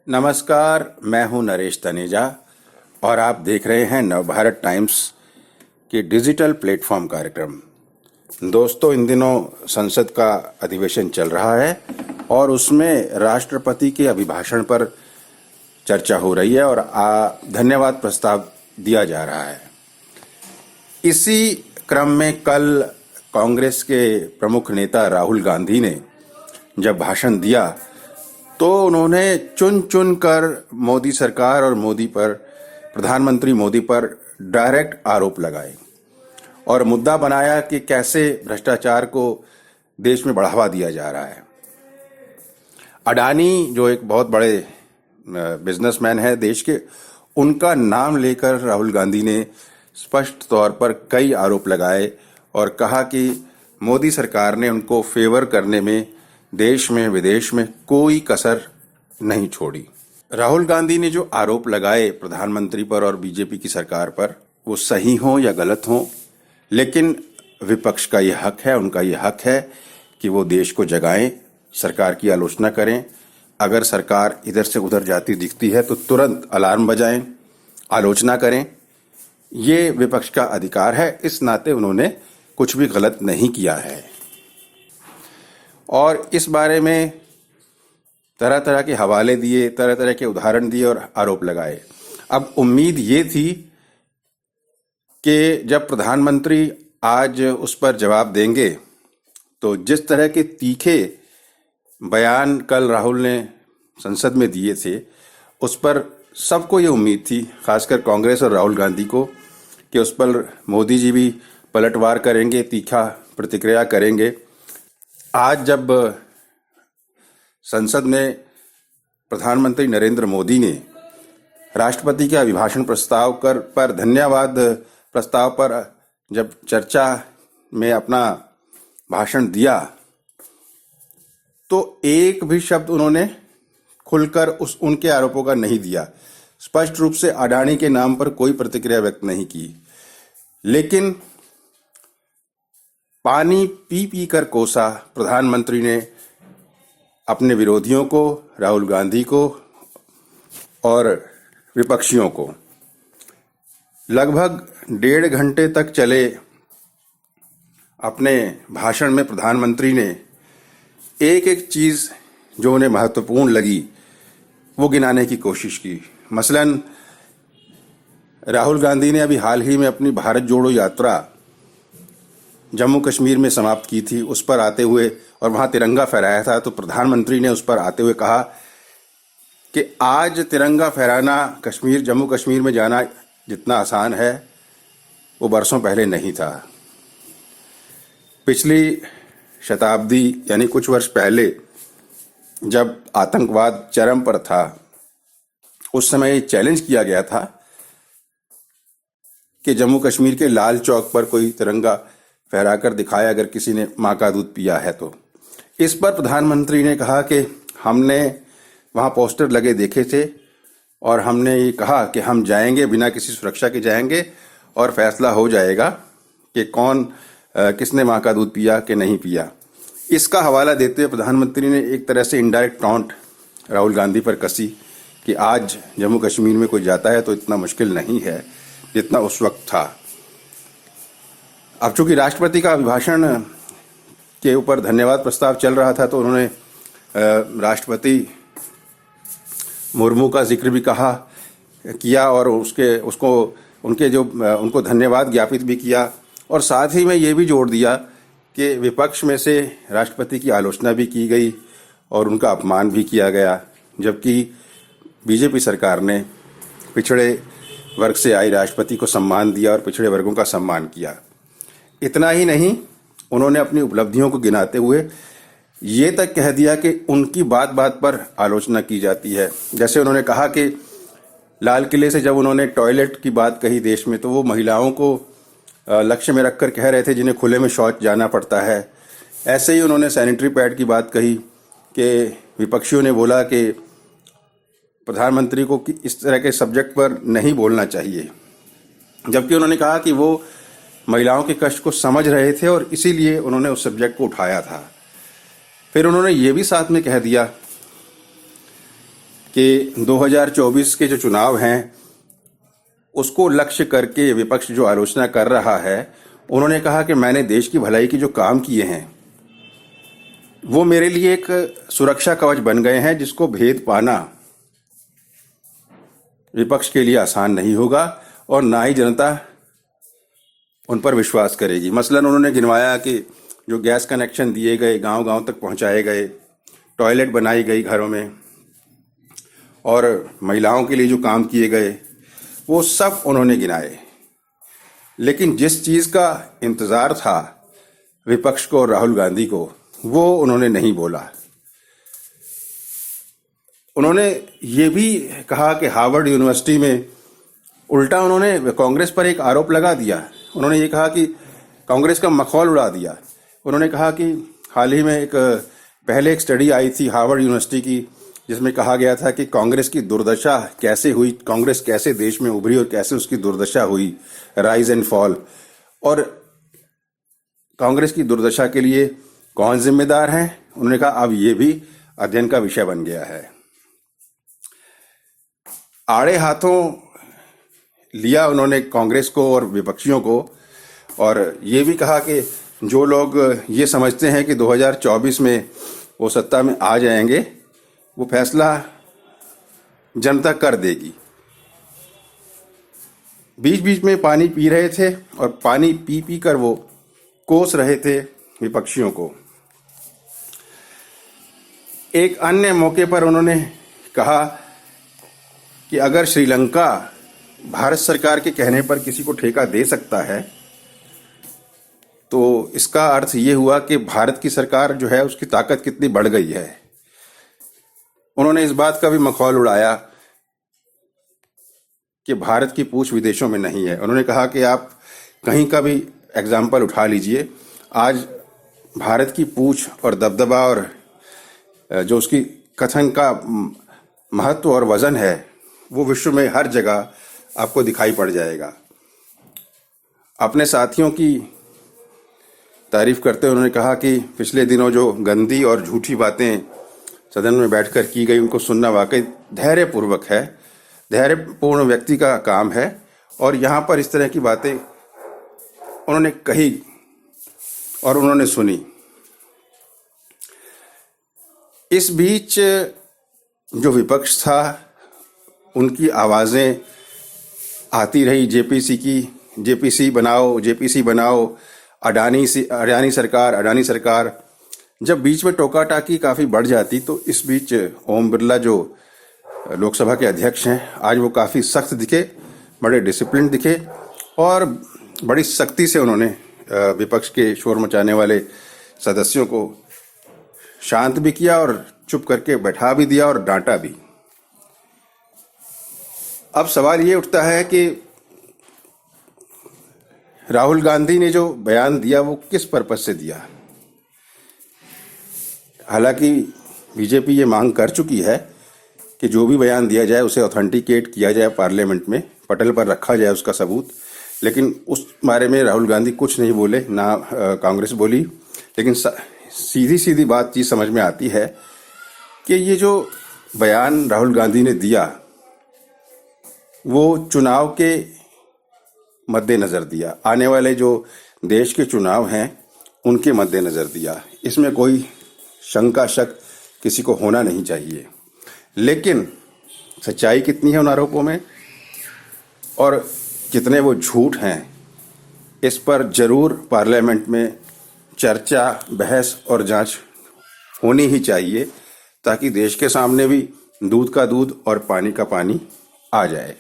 नमस्कार, मैं हूं नरेश तनेजा और आप देख रहे हैं नवभारत टाइम्स के डिजिटल प्लेटफॉर्म कार्यक्रम। दोस्तों, इन दिनों संसद का अधिवेशन चल रहा है और उसमें राष्ट्रपति के अभिभाषण पर चर्चा हो रही है और धन्यवाद प्रस्ताव दिया जा रहा है। इसी क्रम में कल कांग्रेस के प्रमुख नेता राहुल गांधी ने जब भाषण दिया तो उन्होंने चुन चुन कर मोदी सरकार और प्रधानमंत्री मोदी पर डायरेक्ट आरोप लगाए और मुद्दा बनाया कि कैसे भ्रष्टाचार को देश में बढ़ावा दिया जा रहा है। अडानी, जो एक बहुत बड़े बिजनेसमैन है देश के, उनका नाम लेकर राहुल गांधी ने स्पष्ट तौर पर कई आरोप लगाए और कहा कि मोदी सरकार ने उनको फेवर करने में देश में विदेश में कोई कसर नहीं छोड़ी। राहुल गांधी ने जो आरोप लगाए प्रधानमंत्री पर और बीजेपी की सरकार पर, वो सही हो या गलत हो, लेकिन विपक्ष का ये हक है, उनका ये हक है कि वो देश को जगाएं, सरकार की आलोचना करें। अगर सरकार इधर से उधर जाती दिखती है तो तुरंत अलार्म बजाएं, आलोचना करें। ये विपक्ष का अधिकार है। इस नाते उन्होंने कुछ भी गलत नहीं किया है और इस बारे में तरह तरह के हवाले दिए, तरह तरह के उदाहरण दिए और आरोप लगाए। अब उम्मीद ये थी कि जब प्रधानमंत्री आज उस पर जवाब देंगे तो जिस तरह के तीखे बयान कल राहुल ने संसद में दिए थे, उस पर सबको ये उम्मीद थी, खासकर कांग्रेस और राहुल गांधी को, कि उस पर मोदी जी भी पलटवार करेंगे, तीखा प्रतिक्रिया करेंगे। आज जब संसद में प्रधानमंत्री नरेंद्र मोदी ने राष्ट्रपति के अभिभाषण प्रस्ताव पर धन्यवाद प्रस्ताव पर जब चर्चा में अपना भाषण दिया तो एक भी शब्द उन्होंने खुलकर उनके आरोपों का नहीं दिया। स्पष्ट रूप से अडानी के नाम पर कोई प्रतिक्रिया व्यक्त नहीं की, लेकिन पानी पी पी कर कोसा प्रधानमंत्री ने अपने विरोधियों को, राहुल गांधी को और विपक्षियों को। लगभग 1.5 घंटे तक चले अपने भाषण में प्रधानमंत्री ने एक एक चीज जो उन्हें महत्वपूर्ण लगी वो गिनाने की कोशिश की। मसलन राहुल गांधी ने अभी हाल ही में अपनी भारत जोड़ो यात्रा जम्मू कश्मीर में समाप्त की थी। उस पर आते हुए और वहां तिरंगा फहराया था, तो प्रधानमंत्री ने उस पर आते हुए कहा कि आज तिरंगा फहराना, जम्मू कश्मीर में जाना जितना आसान है वो बरसों पहले नहीं था। पिछली शताब्दी यानी कुछ वर्ष पहले जब आतंकवाद चरम पर था, उस समय ये चैलेंज किया गया था कि जम्मू कश्मीर के लाल चौक पर कोई तिरंगा फहराकर दिखाया अगर किसी ने माँ का दूध पिया है तो। इस पर प्रधानमंत्री ने कहा कि हमने वहाँ पोस्टर लगे देखे थे और हमने ये कहा कि हम जाएंगे, बिना किसी सुरक्षा के जाएंगे और फैसला हो जाएगा कि किसने माँ का दूध पिया कि नहीं पिया। इसका हवाला देते हुए प्रधानमंत्री ने एक तरह से इनडायरेक्ट टॉन्ट राहुल गांधी पर कसी कि आज जम्मू कश्मीर में कोई जाता है तो इतना मुश्किल नहीं है जितना उस वक्त था। अब चूंकि राष्ट्रपति का अभिभाषण के ऊपर धन्यवाद प्रस्ताव चल रहा था तो उन्होंने राष्ट्रपति मुर्मू का जिक्र भी किया और उनको धन्यवाद ज्ञापित भी किया और साथ ही में ये भी जोड़ दिया कि विपक्ष में से राष्ट्रपति की आलोचना भी की गई और उनका अपमान भी किया गया, जबकि बीजेपी सरकार ने पिछड़े वर्ग से आई राष्ट्रपति को सम्मान दिया और पिछड़े वर्गों का सम्मान किया। इतना ही नहीं, उन्होंने अपनी उपलब्धियों को गिनाते हुए ये तक कह दिया कि उनकी बात बात पर आलोचना की जाती है। जैसे उन्होंने कहा कि लाल किले से जब उन्होंने टॉयलेट की बात कही देश में, तो वो महिलाओं को लक्ष्य में रखकर कह रहे थे जिन्हें खुले में शौच जाना पड़ता है। ऐसे ही उन्होंने सैनिटरी पैड की बात कही कि विपक्षियों ने बोला कि प्रधानमंत्री को इस तरह के सब्जेक्ट पर नहीं बोलना चाहिए, जबकि उन्होंने कहा कि वो महिलाओं के कष्ट को समझ रहे थे और इसीलिए उन्होंने उस सब्जेक्ट को उठाया था। फिर उन्होंने ये भी साथ में कह दिया कि 2024 के जो चुनाव हैं उसको लक्ष्य करके विपक्ष जो आलोचना कर रहा है, उन्होंने कहा कि मैंने देश की भलाई की जो काम किए हैं वो मेरे लिए एक सुरक्षा कवच बन गए हैं, जिसको भेद पाना विपक्ष के लिए आसान नहीं होगा और ना ही जनता उन पर विश्वास करेगी। मसलन उन्होंने गिनवाया कि जो गैस कनेक्शन दिए गए, गांव-गांव तक पहुंचाए गए, टॉयलेट बनाई गई घरों में, और महिलाओं के लिए जो काम किए गए, वो सब उन्होंने गिनाए। लेकिन जिस चीज़ का इंतज़ार था विपक्ष को और राहुल गांधी को, वो उन्होंने नहीं बोला। उन्होंने ये भी कहा कि हार्वर्ड यूनिवर्सिटी में उल्टा उन्होंने कांग्रेस पर एक आरोप लगा दिया। उन्होंने ये कहा कि कांग्रेस का मखौल उड़ा दिया। उन्होंने कहा कि हाल ही में पहले एक स्टडी आई थी हार्वर्ड यूनिवर्सिटी की, जिसमें कहा गया था कि कांग्रेस की दुर्दशा कैसे हुई, कांग्रेस कैसे देश में उभरी और कैसे उसकी दुर्दशा हुई, राइज एंड फॉल, और कांग्रेस की दुर्दशा के लिए कौन जिम्मेदार है। उन्होंने कहा अब ये भी अध्ययन का विषय बन गया है। आड़े हाथों लिया उन्होंने कांग्रेस को और विपक्षियों को, और ये भी कहा कि जो लोग ये समझते हैं कि 2024 में वो सत्ता में आ जाएंगे, वो फैसला जनता कर देगी। बीच बीच में पानी पी रहे थे और पानी पी पी कर वो कोस रहे थे विपक्षियों को। एक अन्य मौके पर उन्होंने कहा कि अगर श्रीलंका भारत सरकार के कहने पर किसी को ठेका दे सकता है, तो इसका अर्थ ये हुआ कि भारत की सरकार जो है उसकी ताकत कितनी बढ़ गई है। उन्होंने इस बात का भी मखौल उड़ाया कि भारत की पूंछ विदेशों में नहीं है। उन्होंने कहा कि आप कहीं का भी एग्जाम्पल उठा लीजिए, आज भारत की पूंछ और दबदबा और जो उसकी कथन का महत्व और वजन है, वो विश्व में हर जगह आपको दिखाई पड़ जाएगा। अपने साथियों की तारीफ करते हुए उन्होंने कहा कि पिछले दिनों जो गंदी और झूठी बातें सदन में बैठकर की गई, उनको सुनना वाकई धैर्यपूर्वक है, धैर्यपूर्ण व्यक्ति का काम है। और यहाँ पर इस तरह की बातें उन्होंने कही और उन्होंने सुनी। इस बीच जो विपक्ष था उनकी आवाज़ें आती रही जेपीसी बनाओ, अडानी सरकार। जब बीच में टोका टाकी काफ़ी बढ़ जाती, तो इस बीच ओम बिरला जो लोकसभा के अध्यक्ष हैं, आज वो काफ़ी सख्त दिखे, बड़े डिसिप्लिन दिखे और बड़ी सख्ती से उन्होंने विपक्ष के शोर मचाने वाले सदस्यों को शांत भी किया और चुप करके बैठा भी दिया और डांटा भी। अब सवाल ये उठता है कि राहुल गांधी ने जो बयान दिया वो किस पर्पस से दिया। हालांकि बीजेपी ये मांग कर चुकी है कि जो भी बयान दिया जाए उसे ऑथेंटिकेट किया जाए, पार्लियामेंट में पटल पर रखा जाए उसका सबूत, लेकिन उस बारे में राहुल गांधी कुछ नहीं बोले, ना कांग्रेस बोली। लेकिन सीधी सीधी बात चीज़ समझ में आती है कि ये जो बयान राहुल गांधी ने दिया वो चुनाव के मद्देनज़र दिया, आने वाले जो देश के चुनाव हैं उनके मद्देनज़र दिया। इसमें कोई शंका शक किसी को होना नहीं चाहिए। लेकिन सच्चाई कितनी है उन आरोपों में और कितने वो झूठ हैं, इस पर जरूर पार्लियामेंट में चर्चा, बहस और जांच होनी ही चाहिए, ताकि देश के सामने भी दूध का दूध और पानी का पानी आ जाए।